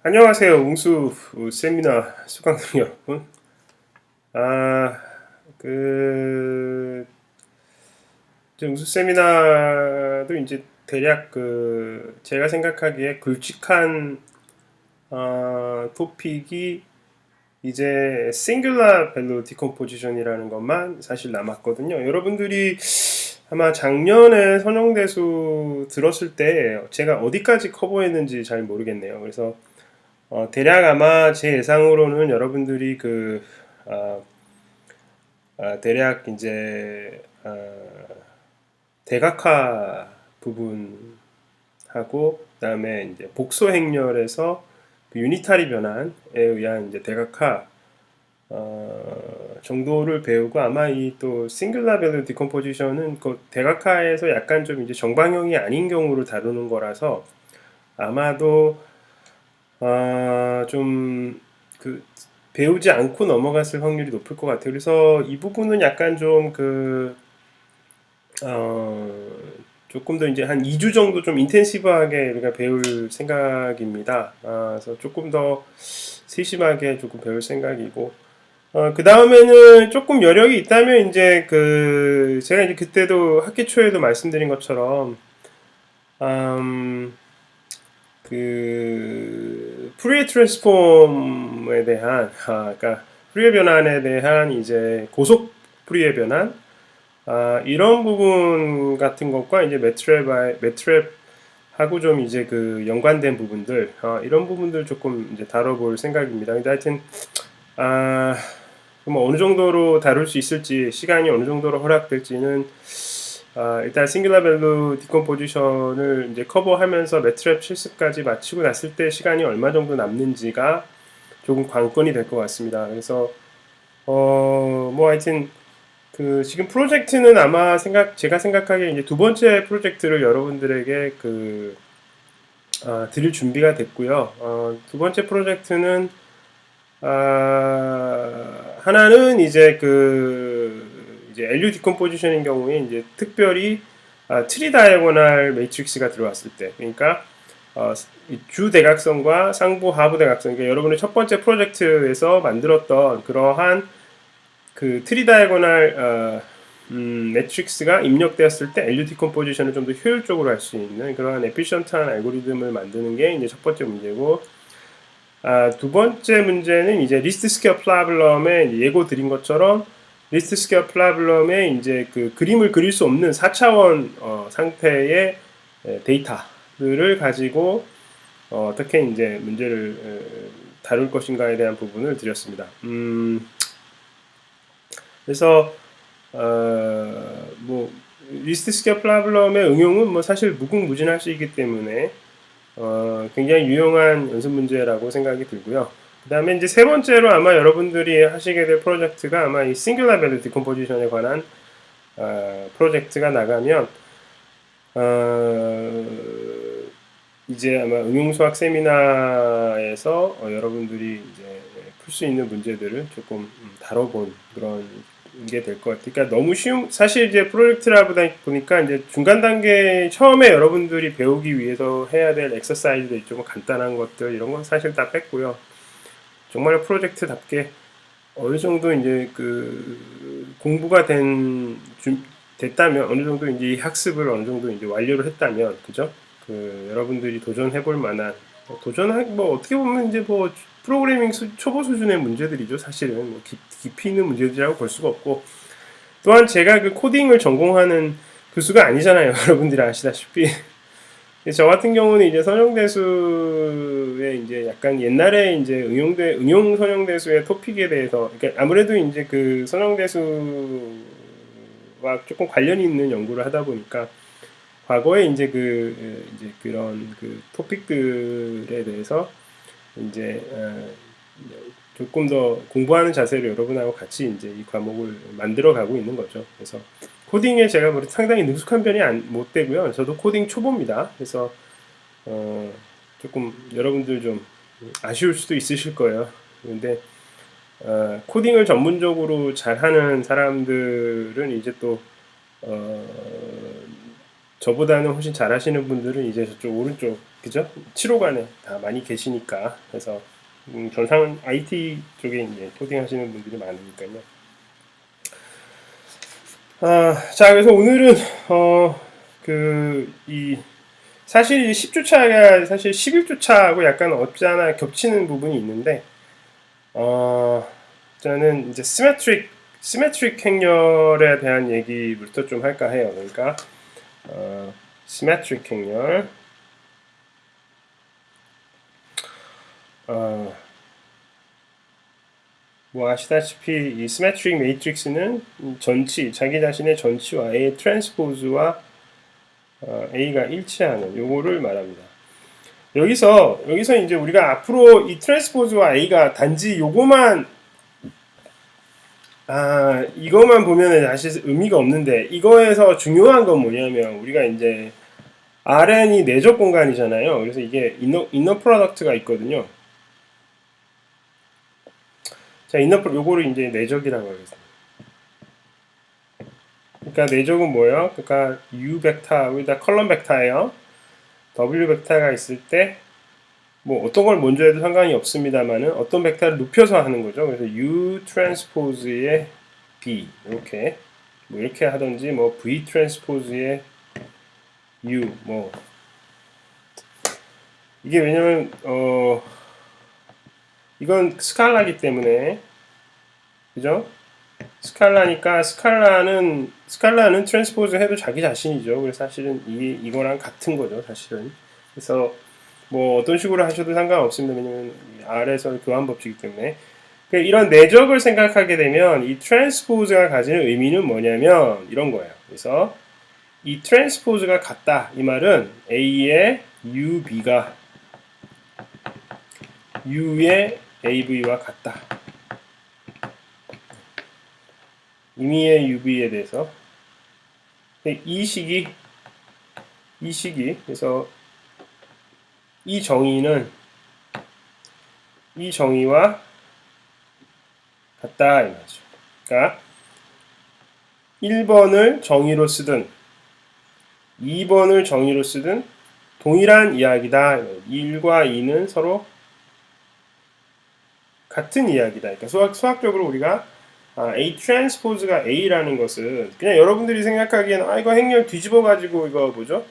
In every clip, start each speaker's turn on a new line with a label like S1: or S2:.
S1: 안녕하세요. 웅수 세미나 수강생 여러분. 아, 그, 웅수 세미나도 이제 대략 제가 생각하기에 굵직한, 토픽이 이제 싱귤라 밸류 디컴포지션이라는 것만 사실 남았거든요. 여러분들이 아마 작년에 선형대수 들었을 때 제가 어디까지 커버했는지 잘 모르겠네요. 그래서 대략 아마 제 예상으로는 여러분들이 아, 대략 이제 대각화 부분하고 그다음에 이제 복소 행렬에서 그 유니타리 변환에 의한 이제 대각화 정도를 배우고 아마 이 또 싱귤라 밸류 디컴포지션은 그 대각화에서 약간 좀 이제 정방형이 아닌 경우를 다루는 거라서 아마도 좀 배우지 않고 넘어갔을 확률이 높을 것 같아요. 그래서 이 부분은 약간 좀 어, 조금 더 이제 한 2주 정도 좀 인텐시브하게 우리가 배울 생각입니다. 그래서 조금 더 세심하게 조금 배울 생각이고, 그 다음에는 조금 여력이 있다면 이제 제가 이제 그때도 학기 초에도 말씀드린 것처럼, 음, 프리에 트랜스폼에 대한 그러니까 프리에 변환에 대한 이제 고속 프리에 변환 이런 부분 같은 것과 이제 매트랩하고 좀 이제 연관된 부분들 이런 부분들 조금 이제 다뤄볼 생각입니다. 근데 하여튼 아, 뭐 어느 정도로 다룰 수 있을지 시간이 어느 정도로 허락될지는 일단 싱글라 밸류 디컴포지션을 이제 커버하면서 매트랩 실습까지 마치고 났을 때 시간이 얼마 정도 남는지가 조금 관건이 될 것 같습니다. 그래서 뭐 하여튼 지금 프로젝트는 아마 제가 생각하기에 이제 두 번째 프로젝트를 여러분들에게 드릴 준비가 됐고요. 두 번째 프로젝트는 하나는 이제 LU 디컴포지션인 경우에 이제 특별히 트리 다이아고날 매트릭스가 들어왔을 때, 그러니까 주 대각선과 상부 하부 대각선, 그러니까 여러분의 첫 번째 프로젝트에서 만들었던 그러한 트리 다이아고날 매트릭스가 입력되었을 때 LU 디컴포지션을 좀 더 효율적으로 할 수 있는 그러한 에피션트한 알고리즘을 만드는 게 이제 첫 번째 문제고, 두 번째 문제는 이제 리스트 스퀘어 프로블럼에 예고 드린 것처럼 리스트 스퀘어 프로블럼에 이제 그림을 그릴 수 없는 4차원 상태의 데이터들을 가지고 어떻게 이제 문제를 다룰 것인가에 대한 부분을 드렸습니다. 그래서 뭐 리스트 스퀘어 프로블럼의 응용은 뭐 사실 무궁무진할 수 있기 때문에 굉장히 유용한 연습 문제라고 생각이 들고요. 그 다음에 이제 세 번째로 아마 여러분들이 하시게 될 프로젝트가 아마 이 싱귤라 밸류 디컴포지션에 관한 프로젝트가 나가면 이제 아마 응용수학 세미나에서 여러분들이 이제 풀 수 있는 문제들을 조금 다뤄본 그런 게 될 것 같아요. 그러니까 너무 쉬운 사실 이제 프로젝트라 보니까 이제 중간 단계 처음에 여러분들이 배우기 위해서 해야 될 엑서사이즈들 좀 간단한 것들 이런 건 사실 다 뺐고요. 정말 프로젝트답게 어느 정도 이제 공부가 됐다면 어느 정도 이제 학습을 어느 정도 이제 완료를 했다면 그죠? 여러분들이 도전해 볼 만한 뭐 어떻게 보면 이제 뭐 프로그래밍 초보 수준의 문제들이죠. 사실은 뭐 깊이 있는 문제들이라고 볼 수가 없고, 또한 제가 코딩을 전공하는 교수가 아니잖아요. 여러분들이 아시다시피. 저 같은 경우는 이제 선형대수의 이제 약간 옛날에 이제 응용 선형대수의 토픽에 대해서, 그러니까 아무래도 이제 선형대수와 조금 관련이 있는 연구를 하다 보니까 과거에 이제 이제 그런 토픽들에 대해서 이제 조금 더 공부하는 자세로 여러분하고 같이 이제 이 과목을 만들어 가고 있는 거죠. 그래서 코딩에 제가 뭐 상당히 능숙한 편이 못 되고요. 저도 코딩 초보입니다. 그래서 조금 여러분들 좀 아쉬울 수도 있으실 거예요. 근데 코딩을 전문적으로 잘하는 사람들은 이제 또 저보다는 훨씬 잘하시는 분들은 이제 저쪽 오른쪽, 그죠? 7호간에 다 많이 계시니까. 그래서 전상 IT 쪽에 이제 코딩 하시는 분들이 많으니까요. 자, 그래서 오늘은 사실 10주차가 사실 11주차하고 약간 없잖아 겹치는 부분이 있는데, 저는 이제 시메트릭 행렬에 대한 얘기부터 좀 할까 해요. 그러니까 시메트릭 행렬, 뭐 아시다시피 이 시메트릭 매트릭스는 자기 자신의 전치와 A의 트랜스포즈와 A가 일치하는 요거를 말합니다. 여기서 이제 우리가 앞으로 이 트랜스포즈와 A가 단지 이거만 보면은 사실 의미가 없는데, 이거에서 중요한 건 뭐냐면 우리가 이제 RN이 내적 공간이잖아요. 그래서 이게 이너 프로덕트가 있거든요. 자, 요거를 이제 내적이라고 하겠습니다. 그러니까 내적은 뭐예요? 그러니까 U 벡터, 여기다 컬럼 벡터예요. W 벡터가 있을 때 뭐 어떤 걸 먼저 해도 상관이 없습니다만은 어떤 벡터를 눕혀서 하는 거죠. 그래서 U 트랜스포즈의 B 이렇게 하든지 뭐 V 트랜스포즈의 U 뭐 이게 왜냐면 이건 스칼라기 때문에, 그죠? 스칼라니까 스칼라는 트랜스포즈 해도 자기 자신이죠. 그래서 사실은 이거랑 같은 거죠, 사실은. 그래서 뭐 어떤 식으로 하셔도 상관없습니다. 왜냐면 R에서 교환 법칙이기 때문에. 이런 내적을 생각하게 되면 이 트랜스포즈가 가지는 의미는 뭐냐면 이런 거예요. 그래서 이 트랜스포즈가 같다. 이 말은 A의 UB가 U의 AV와 같다. 임의의 UV에 대해서 이 식이 그래서 이 정의와 같다 이 말이죠. 그러니까 1번을 정의로 쓰든 2번을 정의로 쓰든 동일한 이야기다. 1과 2는 서로 같은 이야기다. 그러니까 수학적으로 우리가 A 트랜스포즈가 A라는 것은 그냥 여러분들이 생각하기에는 이거 행렬 뒤집어 가지고 이거 뭐죠?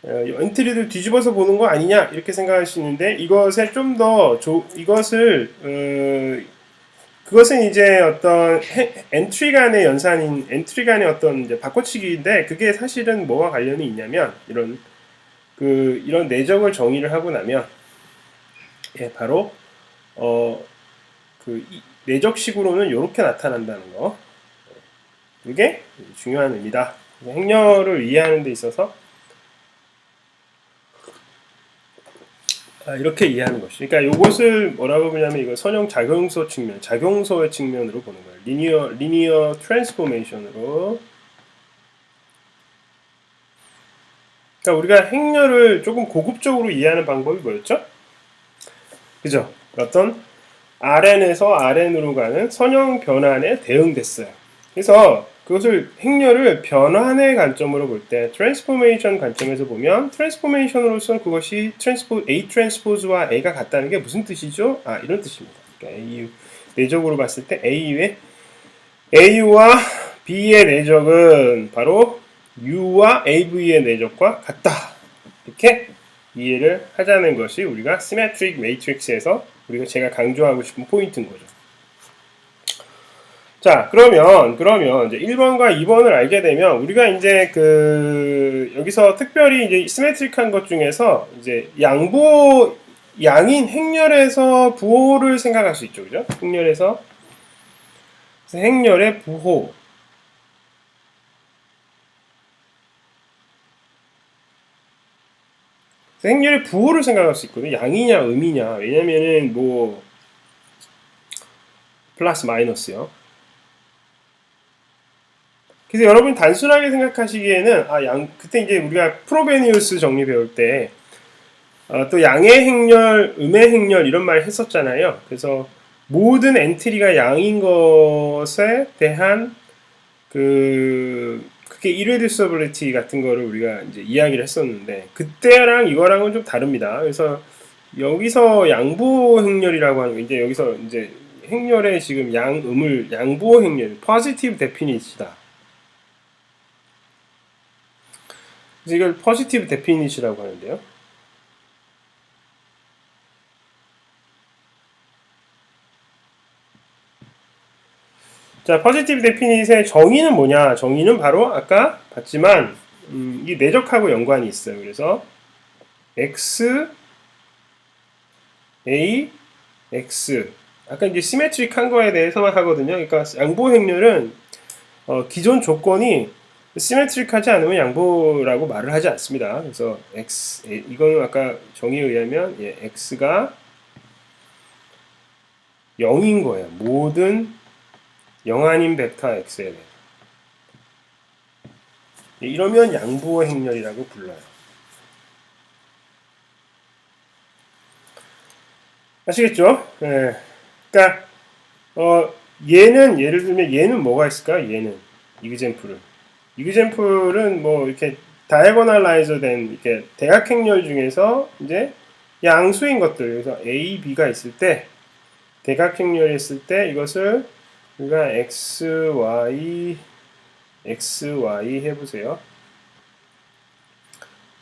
S1: 엔트리를 뒤집어서 보는 거 아니냐 이렇게 생각하시는데, 이것에 좀 더 그것은 이제 어떤 엔트리 간의 엔트리 간의 어떤 이제 바꿔치기인데, 그게 사실은 뭐와 관련이 있냐면 이런 내적을 정의를 하고 나면 바로 내적식으로는 이렇게 나타난다는 거, 이게 중요한 의미다. 행렬을 이해하는 데 있어서 이렇게 이해하는 것이. 그러니까 이것을 뭐라고 보냐면 이거 선형 작용소의 측면으로 보는 거예요. 리니어 트랜스포메이션으로. 그러니까 우리가 행렬을 조금 고급적으로 이해하는 방법이 뭐였죠? 그죠? 어떤 RN에서 RN으로 가는 선형 변환에 대응됐어요. 그래서 그것을 행렬을 변환의 관점으로 볼 때, 트랜스포메이션 관점에서 보면 트랜스포메이션으로서 그것이 A 트랜스포즈와 A가 같다는 게 무슨 뜻이죠? 이런 뜻입니다. 그러니까 내적으로 봤을 때 A와 B의 내적은 바로 U와 AV의 내적과 같다. 이렇게 이해를 하자는 것이 우리가 시메트릭 매트릭스에서 제가 강조하고 싶은 포인트인 거죠. 자, 그러면 이제 1번과 2번을 알게 되면 우리가 이제 여기서 특별히 이제 시메트릭한 것 중에서 이제 양인 행렬에서 부호를 생각할 수 있죠. 그죠? 행렬의 부호. 행렬의 부호를 생각할 수 있거든요. 양이냐 음이냐. 왜냐면은 뭐 플러스 마이너스요. 그래서 여러분 단순하게 생각하시기에는 그때 이제 우리가 프로베니우스 정리 배울 때 또 양의 행렬, 음의 행렬 이런 말 했었잖아요. 그래서 모든 엔트리가 양인 것에 대한 그게 그게 irreducibility 같은 거를 우리가 이제 이야기를 했었는데 그때랑 이거랑은 좀 다릅니다. 그래서 여기서 양보 행렬이라고 하는 거 이제 여기서 이제 행렬의 지금 양음을 양보 행렬 positive definite이다. 이걸 positive definite이라고 하는데요. 자, positive definite의 정의는 뭐냐? 정의는 바로 아까 봤지만 이 내적하고 연관이 있어요. 그래서 x, a, x 아까 이제 시메트릭한 거에 대해서만 하거든요. 그러니까 양보 행렬은 기존 조건이 시메트릭하지 않으면 양보라고 말을 하지 않습니다. 그래서 x 이거는 아까 정의에 의하면 x가 0인 거예요. 모든 0 아닌 벡터 x에 대해 이러면 양보 행렬이라고 불러요. 아시겠죠? 예. 그러니까 얘는 예를 들면 얘는 뭐가 있을까? 얘는 이그젠플은 뭐 이렇게 다이아고널라이저 된 이렇게 대각행렬 중에서 이제 양수인 것들 그래서 A, B가 있을 때 대각행렬이 있을 때 이것을 우리가 XY 해보세요.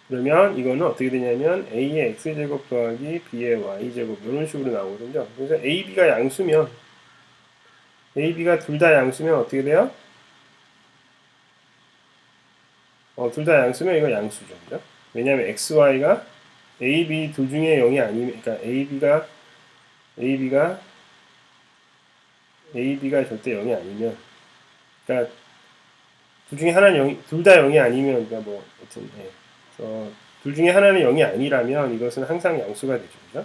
S1: 그러면 이거는 어떻게 되냐면 A의 X제곱 더하기 B의 Y제곱 이런 식으로 나오거든요. 그래서 A, B가 양수면 A, B가 둘 다 양수면 어떻게 돼요? 둘 다 양수면 이거 양수죠. 그죠? 왜냐하면 X, Y가 A, B 둘 중에 0이 아니면 그러니까 AB가 절대 0이 아니면 그러니까 둘 중에 하나는 둘 다 0이 아니면 그러니까 뭐 하여튼 둘 중에 하나는 0이 아니라면 이것은 항상 양수가 되죠. 그죠?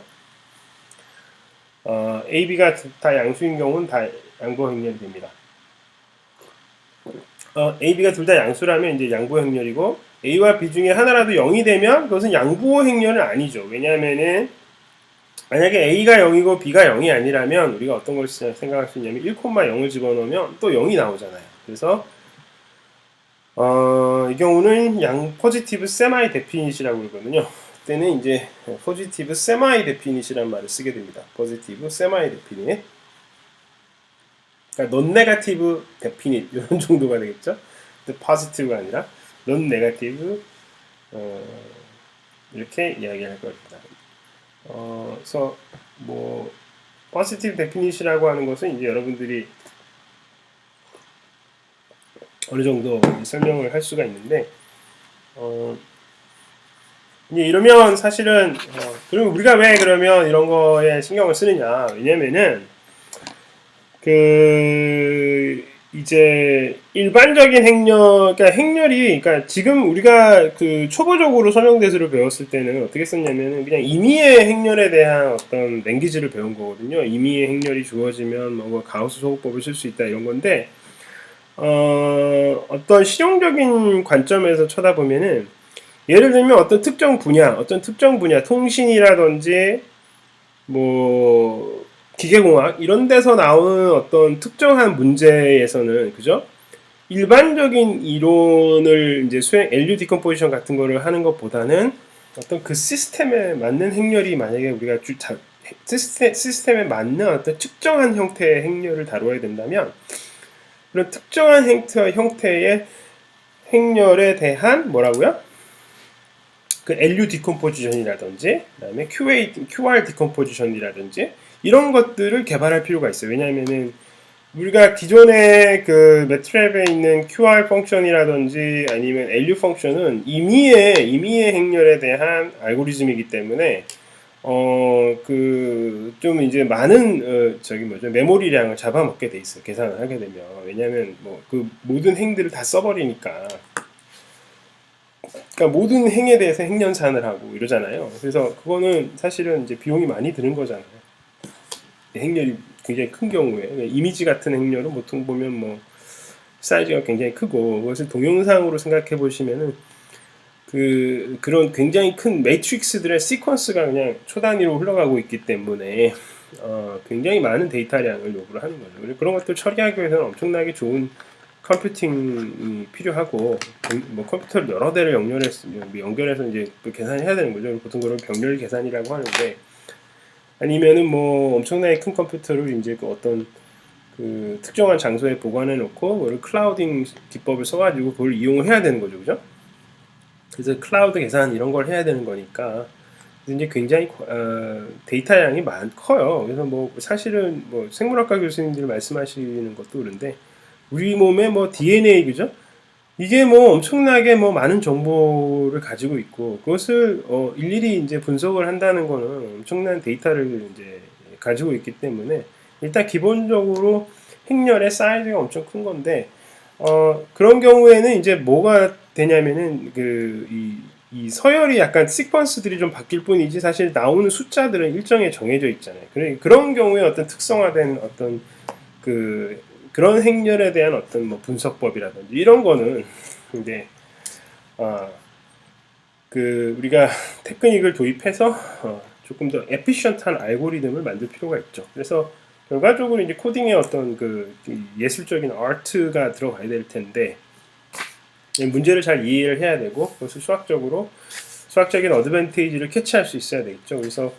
S1: A, B가 다 양수인 경우는 다 양보 행렬이 됩니다. A, B가 둘 다 양수라면 이제 양보 행렬이고 A와 B 중에 하나라도 0이 되면 그것은 양보 행렬은 아니죠. 왜냐하면은 만약에 A가 0이고 B가 0이 아니라면 우리가 어떤 걸 생각할 수 있냐면 1,0을 집어넣으면 또 0이 나오잖아요. 그래서 이 경우는 포지티브 세마이 데피닛이라고 그러거든요. 그때는 이제 포지티브 세마이 데피닛이라는 말을 쓰게 됩니다. 포지티브 세마이 데피닛. 그러니까 non 네거티브 데피닛 이런 정도가 되겠죠. 근데 포지티브가 아니라 non 네거티브 이렇게 이야기할 겁니다. 그래서 뭐 포지티브 데피닛이라고 하는 것은 이제 여러분들이 어느 정도 설명을 할 수가 있는데 이제 이러면 사실은 그럼 우리가 왜 그러면 이런 거에 신경을 쓰느냐? 왜냐면은 이제 일반적인 행렬, 그러니까 행렬이, 그러니까 지금 우리가 그 초보적으로 서명대수를 배웠을 때는 어떻게 썼냐면은 그냥 임의의 행렬에 대한 어떤 랭귀지를 배운 거거든요. 임의의 행렬이 주어지면 뭐 가우스 소급법을 쓸 수 있다 이런 건데 어떤 실용적인 관점에서 쳐다보면은 예를 들면 어떤 특정 분야, 통신이라든지 뭐 기계공학 이런 데서 나오는 어떤 특정한 문제에서는 그죠? 일반적인 이론을 이제 LU 디컴포지션 같은 거를 하는 것보다는 어떤 그 시스템에 맞는 행렬이 만약에 우리가 시스템에 맞는 어떤 특정한 형태의 행렬을 다루어야 된다면 그런 특정한 형태의 행렬에 대한 뭐라고요? 그 LU 디컴포지션이라든지 그다음에 QR 디컴포지션이라든지 이런 것들을 개발할 필요가 있어요. 왜냐하면은 우리가 기존의 그 매트랩에 있는 QR 펑션이라든지 아니면 LU 펑션은 임의의 행렬에 대한 알고리즘이기 때문에 좀 이제 많은 메모리량을 잡아먹게 돼 있어요. 계산을 하게 되면. 왜냐하면 뭐 그 모든 행들을 다 써버리니까. 그러니까 모든 행에 대해서 행연산을 하고 이러잖아요. 그래서 그거는 사실은 이제 비용이 많이 드는 거잖아요. 행렬이 굉장히 큰 경우에 이미지 같은 행렬은 보통 보면 뭐 사이즈가 굉장히 크고 그것을 동영상으로 생각해 보시면은 그런 굉장히 큰 매트릭스들의 시퀀스가 그냥 초단위로 흘러가고 있기 때문에 굉장히 많은 데이터량을 요구를 하는 거죠. 그런 것들 처리하기 위해서는 엄청나게 좋은 컴퓨팅이 필요하고 뭐 컴퓨터를 여러 대를 연결해서 이제 계산해야 되는 거죠. 보통 그걸 병렬 계산이라고 하는데, 아니면은 뭐 엄청나게 큰 컴퓨터를 이제 그 어떤 그 특정한 장소에 보관해 놓고 그걸 클라우딩 기법을 써가지고 그걸 이용을 해야 되는 거죠, 그죠? 그래서 클라우드 계산 이런 걸 해야 되는 거니까 이제 굉장히 데이터 양이 커요. 그래서 뭐 사실은 뭐 생물학과 교수님들이 말씀하시는 것도 그런데 우리 몸의 뭐 DNA, 그죠? 이게 뭐 엄청나게 뭐 많은 정보를 가지고 있고 그것을 일일이 이제 분석을 한다는 거는 엄청난 데이터를 이제 가지고 있기 때문에 일단 기본적으로 행렬의 사이즈가 엄청 큰 건데 그런 경우에는 이제 뭐가 되냐면은 이 서열이 약간 시퀀스들이 좀 바뀔 뿐이지 사실 나오는 숫자들은 일정에 정해져 있잖아요. 그런 경우에 어떤 특성화된 어떤 그런 행렬에 대한 어떤 뭐 분석법이라든지 이런 거는 이제 우리가 테크닉을 도입해서 조금 더 에피션트한 알고리즘을 만들 필요가 있죠. 그래서 결과적으로 이제 코딩에 어떤 예술적인 아트가 들어가야 될 텐데 문제를 잘 이해를 해야 되고 그것을 수학적인 어드밴티지를 캐치할 수 있어야 되겠죠. 그래서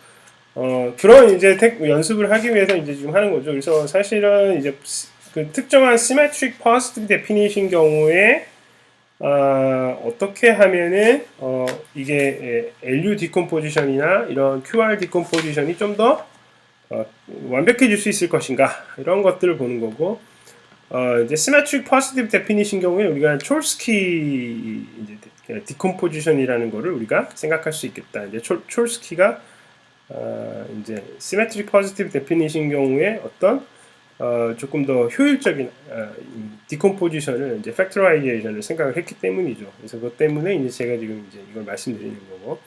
S1: 그런 이제 연습을 하기 위해서 이제 지금 하는 거죠. 그래서 사실은 이제 그 특정한 symmetric positive definition 경우에 어떻게 하면은 이게 LU decomposition이나 이런 QR decomposition이 좀 더 완벽해질 수 있을 것인가 이런 것들을 보는 거고 이제 symmetric positive definition 경우에 우리가 촐스키 이제 decomposition이라는 거를 우리가 생각할 수 있겠다. 이제 촐스키가 이제 symmetric positive definition 경우에 어떤 조금 더 효율적인 decomposition을 이제 factorization을 생각을 했기 때문이죠. 그래서 그것 때문에 이제 제가 지금 이제 이걸 말씀드리는 거고.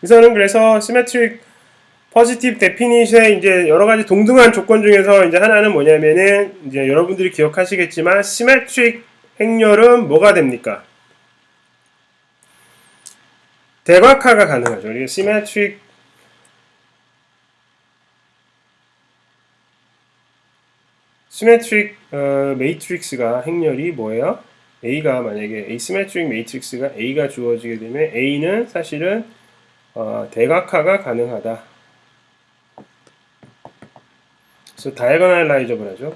S1: 그래서 symmetric positive definition의 이제 여러 가지 동등한 조건 중에서 이제 하나는 뭐냐면은 이제 여러분들이 기억하시겠지만 symmetric 행렬은 뭐가 됩니까? 대각화가 가능하죠. 이게 symmetric 매트릭스가 행렬이 뭐예요? A가 만약에 asymmetric 매트릭스가 A가 주어지게 되면 A는 사실은 대각화가 가능하다. 그래서 다이아고널라이저블 하죠.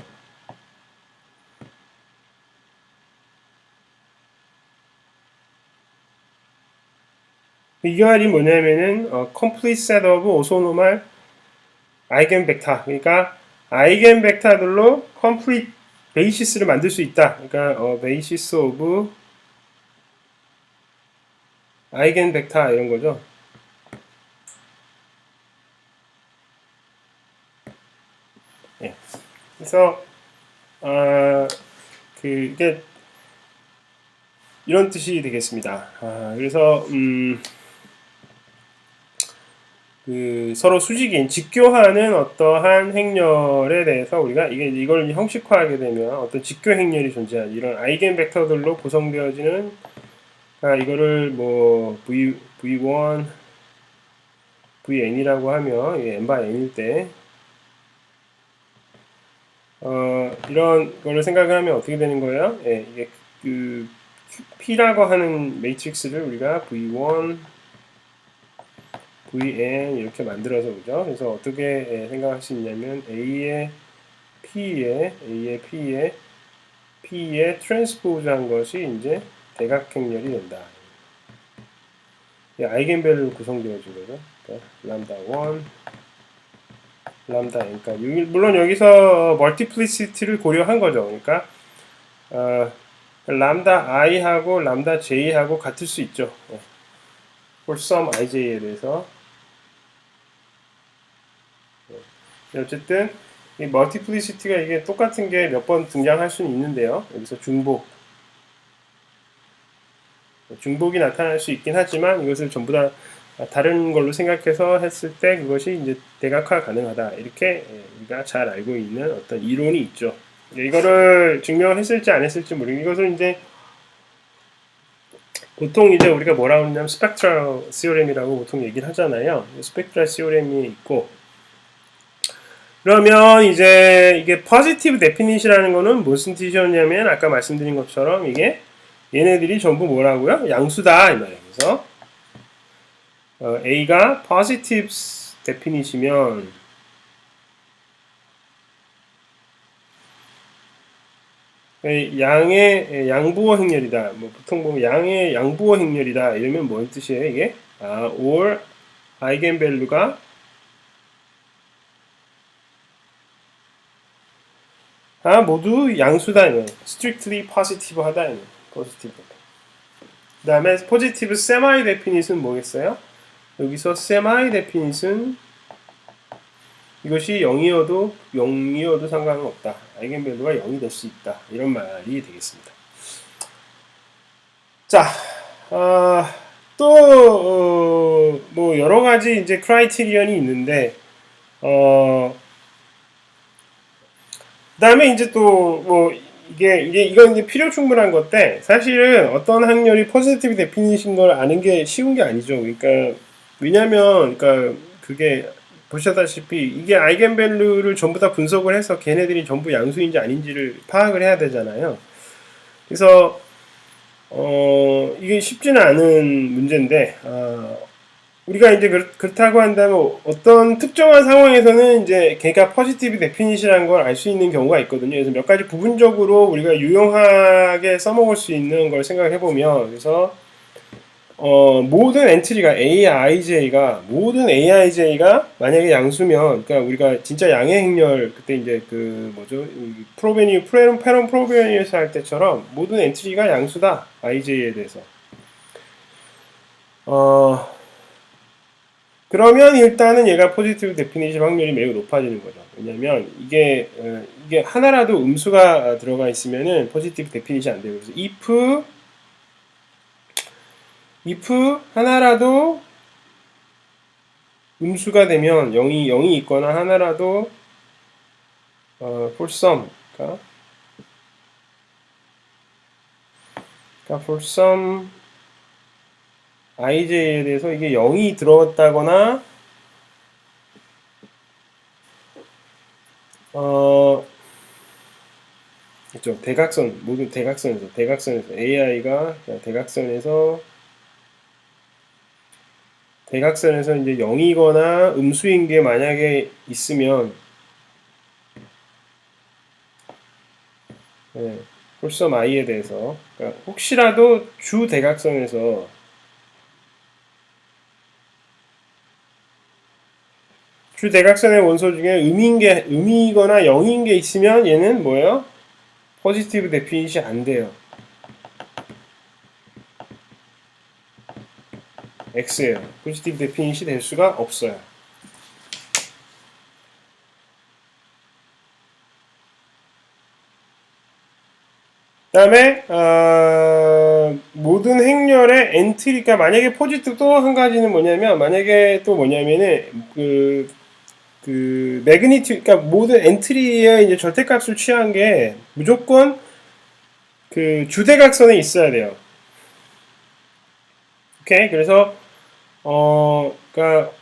S1: 이 말이 뭐냐면은 complete set of orthonormal 아이겐벡터, 그러니까 아이겐벡터들로 complete 베이시스를 만들 수 있다. 그러니까 베이시스 오브 아이겐벡터 이런 거죠. 예. 그래서 이게 이런 뜻이 되겠습니다. 그래서 서로 수직인 직교하는 어떠한 행렬에 대해서 우리가 이걸 형식화하게 되면 어떤 직교 행렬이 존재하는 이런 아이겐 벡터들로 구성되어지는 이거를 뭐 v1 vn이라고 하면 n by n일 때 이런 거를 생각을 하면 어떻게 되는 거예요? 예, 이게 P라고 하는 매트릭스를 우리가 v1 vn 이렇게 만들어서 그죠? 그래서 어떻게 생각할 수 있냐면 A의 P에 트랜스포즈한 것이 이제 대각행렬이 된다. 아이겐밸류로 구성되어진 거죠. 그러니까 람다 1, 람다 n. 그러니까 물론 여기서 멀티플리시티를 고려한 거죠. 그러니까 람다 i하고 람다 j하고 같을 수 있죠. for some ij에 대해서. 어쨌든 이 멀티플리시티가 이게 똑같은 게 몇 번 등장할 수는 있는데요. 여기서 중복이 나타날 수 있긴 하지만 이것을 전부 다 다른 걸로 생각해서 했을 때 그것이 이제 대각화 가능하다. 이렇게 우리가 잘 알고 있는 어떤 이론이 있죠. 이거를 증명했을지 안 했을지 모르겠는데 이것을 이제 보통 이제 우리가 뭐라고 하냐면 스펙트럴 시오렘이라고 보통 얘기를 하잖아요. 스펙트럴 시오렘이 있고 그러면 이제 이게 positive definit이라는 거는 무슨 뜻이었냐면 아까 말씀드린 것처럼 이게 얘네들이 전부 뭐라고요? 양수다 이 말이에요. 그래서 A가 positive definit이면 양의 양부호 행렬이다. 뭐 보통 보면 양의 양부호 행렬이다. 이러면 뭔 뜻이에요 이게? or 아이겐밸류가 모두 양수다. strictly positive 하다. positive. 그 다음에 positive semi definite은 뭐겠어요? 여기서 semi definite은 이것이 0이어도 상관은 없다. 아이겐밸류가 0이 될 수 있다. 이런 말이 되겠습니다. 자, 뭐 여러 가지 이제 크라이테리언이 있는데, 그다음에 이제 또 뭐 이건 이제 필요 충분한 건데 사실은 어떤 확률이 포지티브 데피니신 걸 아는 게 쉬운 게 아니죠. 그러니까 왜냐면 그러니까 그게 보셨다시피 이게 아이겐밸류를 전부 다 분석을 해서 걔네들이 전부 양수인지 아닌지를 파악을 해야 되잖아요. 그래서 이게 쉽지는 않은 문제인데 우리가 이제 그렇다고 한다면 어떤 특정한 상황에서는 이제 걔가 포지티브 데피니시라는 걸 알 수 있는 경우가 있거든요. 그래서 몇 가지 부분적으로 우리가 유용하게 써먹을 수 있는 걸 생각해 보면 그래서 모든 엔트리가 모든 AIJ가 만약에 양수면 그러니까 우리가 진짜 양의 행렬 그때 이제 그 뭐죠 페론 프로베니에서 할 때처럼 모든 엔트리가 양수다 IJ에 대해서 그러면 일단은 얘가 포지티브 데피니션 확률이 매우 높아지는 거죠. 왜냐면 이게 하나라도 음수가 들어가 있으면은 포지티브 데피니션 안 돼요. 그래서 if 하나라도 음수가 되면 0이 있거나 하나라도 for some 그러니까 for some ij에 대해서 이게 0이 들어갔다거나 그렇죠. 모든 대각선에서 AI가 대각선에서 이제 0이거나 음수인 게 만약에 있으면 홀섬 i에 대해서 그러니까 혹시라도 주 대각선에서 주 대각선의 원소 중에 음이거나 0인 게 있으면 얘는 뭐예요? 포지티브 데피닛이 안 돼요. X예요. 포지티브 데피닛이 될 수가 없어요. 그 다음에 모든 행렬의 엔트리가 만약에 포지티브 또 한 가지는 뭐냐면 만약에 또 뭐냐면은 매그니튜 그러니까 모든 엔트리의 이제 절대값을 취한 게 무조건 그 주대각선에 있어야 돼요. 오케이 그래서 그러니까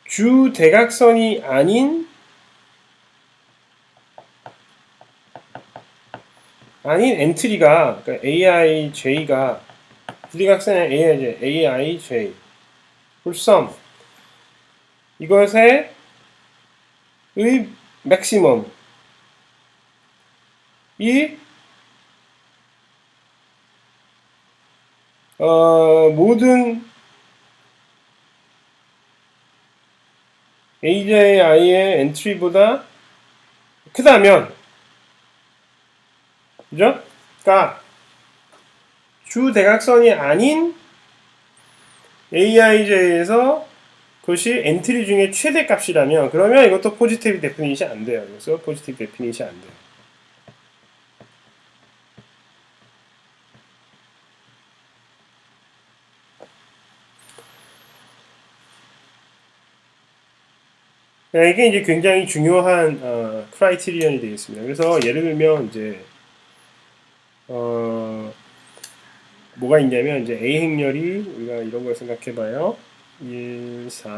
S1: 주대각선이 아닌 엔트리가 그러니까 AIJ가 주대각선의 AIJ 풀섬 이것의 맥시멈 이 모든 AJI의 엔트리보다 크다면 그죠? 그러니까 주 대각선이 아닌 AIJ에서 그것이 엔트리 중에 최대 값이라면 그러면 이것도 포지티브 데피니시 안 돼요. 그래서 포지티브 데피니시 안 돼요. 이게 이제 굉장히 중요한 크라이테리언이 되겠습니다. 그래서 예를 들면 이제 뭐가 있냐면 이제 A 행렬이 우리가 이런 걸 생각해봐요. 1, 4,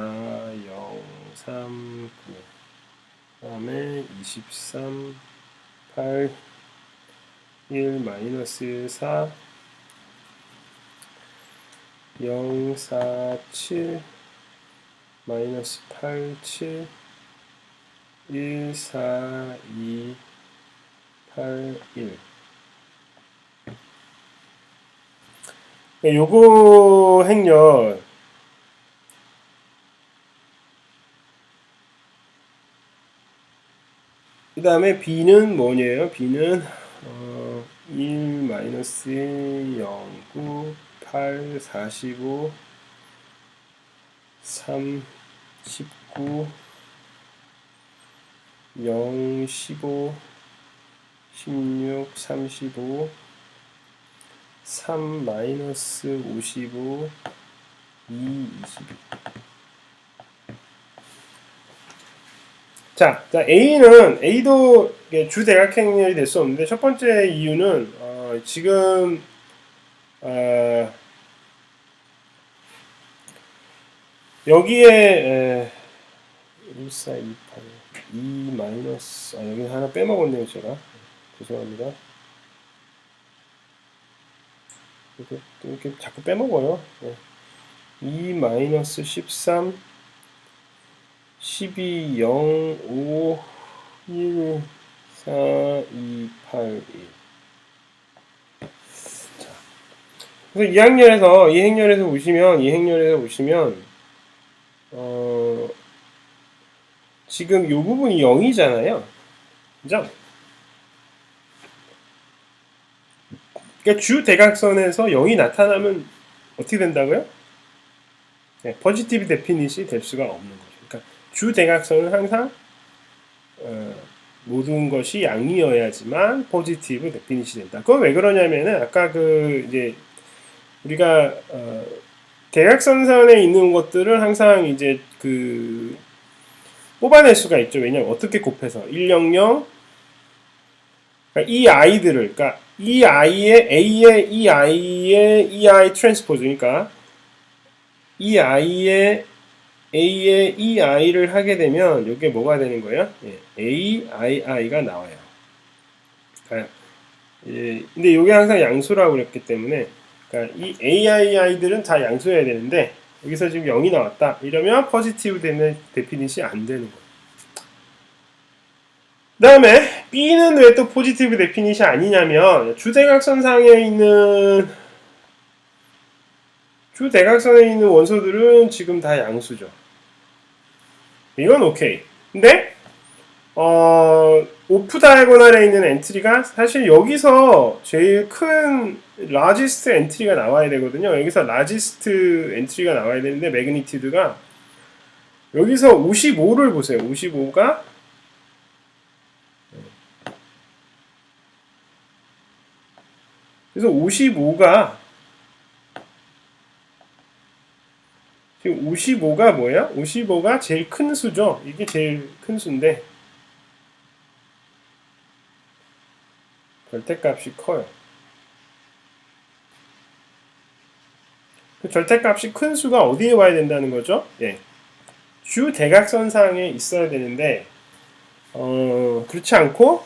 S1: 0, 3, 9 다음에 23, 8, 1 마이너스 4, 0, 4, 7 마이너스 8, 7 1, 4, 2, 8, 1. 요거 행렬 그 다음에 B는 뭐냐요? B는 1 마이너스 0, 9, 8, 45, 3, 19, 0, 15, 16, 35, 3 마이너스 55, 2, 22. 자, A도 주대각행렬이 될 수 없는데 첫 번째 이유는 지금 여기에 1, 4, 2, 8, 2 마이너스 여기 하나 빼먹었네요 제가. 죄송합니다. 이렇게 자꾸 빼먹어요. 2 마이너스 13 12, 0, 5, 1, 4, 2, 8, 1. 자, 그래서 이 행렬에서 보시면, 지금 이 부분이 0이잖아요. 그죠? 그러니까 주 대각선에서 0이 나타나면 어떻게 된다고요? 네, 포지티브 데피닛이 될 수가 없는 거죠. 그러니까 주 대각선은 항상 모든 것이 양이어야지만 포지티브 데피닛이 된다. 그건 왜 그러냐면은 아까 이제 우리가 대각선상에 있는 것들을 항상 이제 뽑아낼 수가 있죠. 왜냐면 어떻게 곱해서 100 그러니까 이 아이들을 그러니까 이 아이의 A의 이 아이의 이 아이 트랜스포즈 그러니까 이 아이의 A의 이 아이를 하게 되면 이게 뭐가 되는 거예요? 예, A, I가 나와요. 예, 근데 이게 항상 양수라고 그랬기 때문에 그러니까 이 AI들은 다 양수여야 되는데 여기서 지금 0이 나왔다. 이러면 포지티브 되는 데피닛이 안 되는 거예요. 그 다음에 B는 왜 또 포지티브 데피닛이 아니냐면 주대각선에 있는 원소들은 지금 다 양수죠. 이건 오케이. 근데 오프 다이고널에 있는 엔트리가 사실 여기서 제일 큰 라지스트 엔트리가 나와야 되거든요. 여기서 라지스트 엔트리가 나와야 되는데 매그니튜드가 여기서 55를 보세요. 55가 그래서 55가 지금 55가 뭐야? 55가 제일 큰 수죠. 이게 제일 큰 수인데 절대값이 커요. 그 절대값이 큰 수가 어디에 와야 된다는 거죠? 예. 주 대각선상에 있어야 되는데 그렇지 않고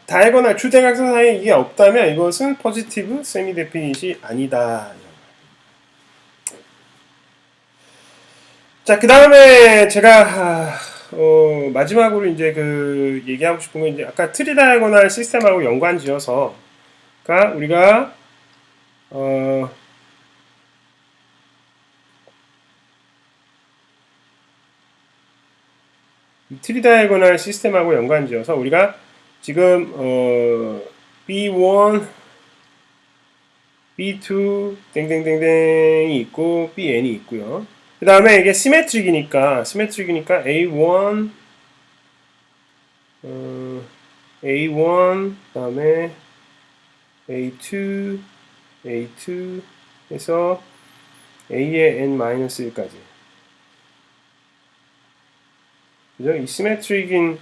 S1: 다이거나 주 대각선상에 이게 없다면 이것은 포지티브 세미 데피닛이 아니다. 자, 그 다음에 제가 마지막으로 이제 얘기하고 싶은 건 이제 아까 트리 다이고널 시스템하고 연관지어서 우리가 트리 다이고널 시스템하고 연관지어서 우리가 지금 B1, B2 땡땡땡땡이 있고 BN이 있고요. 그 다음에 이게 시메트릭이니까 A1 A1 그다음에 A2 A2 해서 A의 N-1까지 그죠? 이 시메트릭인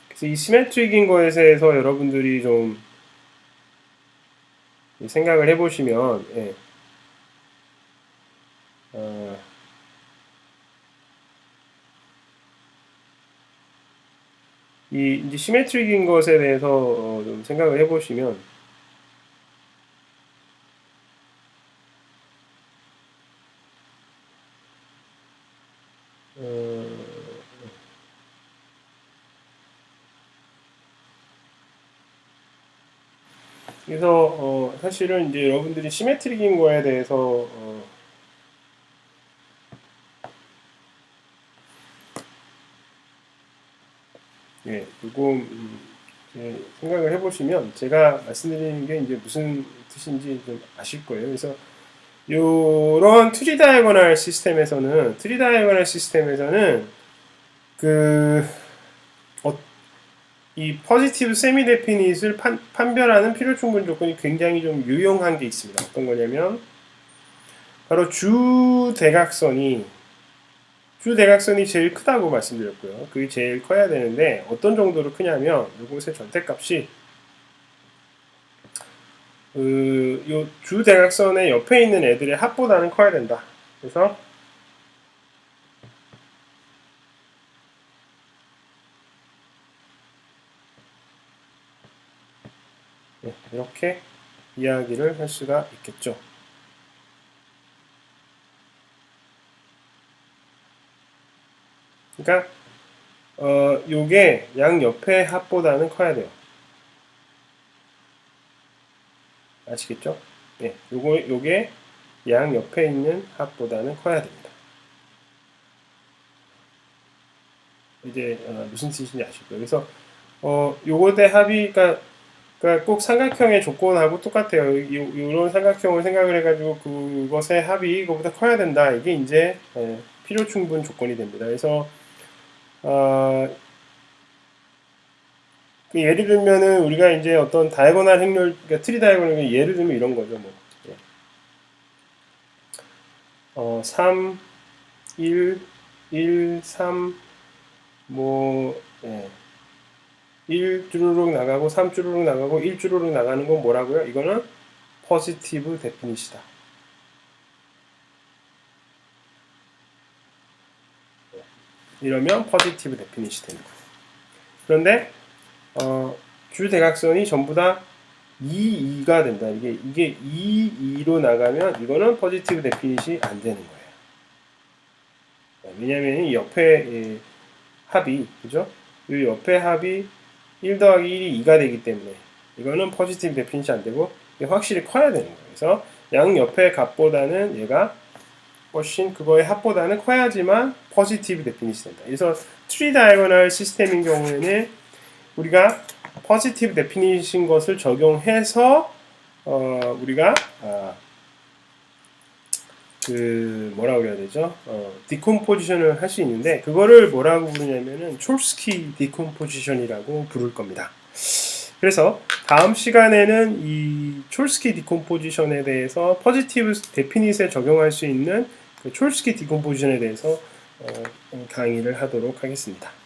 S1: 그래서 이 시메트릭인 거에 대해서 여러분들이 좀 생각을 해보시면 어, 이 이제 시메트릭인 것에 대해서 좀 생각을 해보시면 어, 그래서 사실은 이제 여러분들이 시메트릭인 거에 대해서 예, 요거 생각을 해보시면 제가 말씀드리는 게 이제 무슨 뜻인지 좀 아실 거예요. 그래서 요런 트리 다이아고널 시스템에서는 그 이 포지티브 세미 데피닛을 판별하는 필요 충분 조건이 굉장히 좀 유용한 게 있습니다. 어떤 거냐면 바로 주대각선이 제일 크다고 말씀드렸고요. 그게 제일 커야 되는데 어떤 정도로 크냐면 이곳의 절대값이 요 주대각선의 옆에 있는 애들의 합보다는 커야 된다. 그래서 이렇게 이야기를 할 수가 있겠죠. 그러니까 요게 양 옆의 합보다는 커야 돼요. 아시겠죠? 네, 요게 양 옆에 있는 합보다는 커야 됩니다. 이제 무슨 뜻인지 아실 거예요. 그래서 요거 대 합이 그러니까 꼭 삼각형의 조건하고 똑같아요. 이런 삼각형을 생각을 해가지고 그것의 합이 이거보다 커야 된다. 이게 이제 필요 충분 조건이 됩니다. 그래서 그 예를 들면은 우리가 이제 어떤 다이고널 행렬, 그러니까 트리 다이고널 예를 들면 이런 거죠. 뭐 3, 1, 1, 3, 뭐 1 주르륵 나가고 3 주르륵 나가고 1 주르륵 나가는 건 뭐라고요? 이거는 포지티브 데피니시다. 이러면 포지티브 데피니시 되는 거예요. 그런데 주대각선이 전부 다 2, 2가 된다. 이게 2, 2로 나가면 이거는 포지티브 데피니시 안 되는 거예요. 왜냐면 이 옆에 합이 그죠? 이 옆에 합이 1 더하기 1이 2가 되기 때문에 이거는 포지티브 데피니시 안 되고 확실히 커야 되는 거예요. 그래서 양 옆의 값보다는 얘가 훨씬 그거의 합보다는 커야지만 포지티브 데피니시 된다. 그래서 트리 다이고널 시스템인 경우에는 우리가 포지티브 데피니시인 것을 적용해서 우리가 그 뭐라고 그래야 되죠? 디컴포지션을 할 수 있는데 그거를 뭐라고 부르냐면은 촐스키 디컴포지션이라고 부를 겁니다. 그래서 다음 시간에는 이 촐스키 디컴포지션에 대해서 포지티브 데피닛에 적용할 수 있는 그 촐스키 디컴포지션에 대해서 강의를 하도록 하겠습니다.